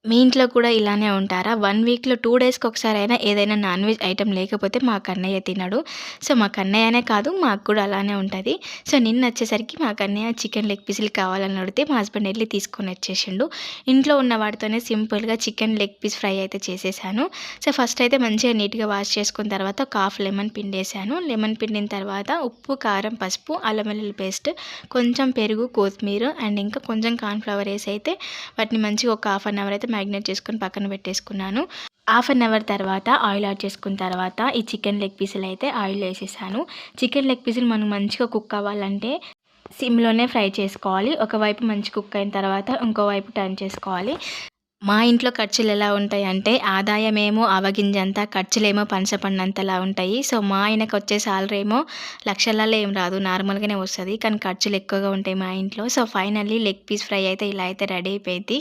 మీ ఇంట్లో కూడా ఇలానే ఉంటారా? 1 వీక్‌లో 2 డేస్‌కి ఒకసారైనా ఏదైనా నాన్ వెజ్ ఐటెమ్ లేకపోతే మా కన్నయ్య తినడు. సో, మా కన్నయ్య అనే కాదు మాకు కూడా అలానే ఉంటది. సో, నిన్నొచ్చేసరికి మా కన్నయ్య చికెన్ లెగ్ పీసులు కావాలని అడిగితే మా హస్బెండ్ ఎళ్లి తీసుకొనొచ్చేసిండు. ఇంట్లో ఉన్న వాటితోనే సింపుల్‌గా చికెన్ లెగ్ పీస్ ఫ్రై అయితే చేసేసాను. సో, ఫస్ట్ అయితే మంచిగా నీట్‌గా వాష్ చేసుకున్న తర్వాత ఒక హాఫ్ లెమన్ పిండేసాను. లెమన్ పిండిన తర్వాత ఉప్పు, కారం, పసుపు, అల్లం వెల్లుల్లి పేస్ట్, కొంచెం పెరుగు, కొత్తిమీర అండ్ ఇంకా కొంచెం కార్న్ ఫ్లవర్ ఏసి అయితే వాటిని మంచిగా ఒక హాఫ్ అన్ అవర్ అయితే మ్యాగ్నేట్ చేసుకొని పక్కన పెట్టేసుకున్నాను. హాఫ్ అన్ అవర్ తర్వాత ఆయిల్ యాడ్ చేసుకున్న తర్వాత ఈ చికెన్ లెగ్ పీసులు అయితే ఆయిల్‌లో ఏసేసాను. చికెన్ లెగ్ పీసులు మనకు మంచిగా కుక్ అవ్వాలంటే సిమ్‌లోనే ఫ్రై చేసుకోవాలి. ఒకవైపు మంచి కుక్ అయిన తర్వాత ఇంకో వైపు టర్న్ చేసుకోవాలి. మా ఇంట్లో ఖర్చులెలా ఉంటాయంటే, ఆదాయమేమో ఆవగింజంత, ఖర్చులేమో పనసపండంతలా ఉంటాయి. సో, మా ఆయనకొచ్చే సాలరీ ఏమో లక్షలలో ఏం రాదు. నార్మల్‌గానే వస్తది. కానీ ఖర్చులెక్కువగా ఉంటాయి మా ఇంట్లో. So, finally leg piece fry అయితే ఇలా అయితే రెడీ అయిపోయిద్ది.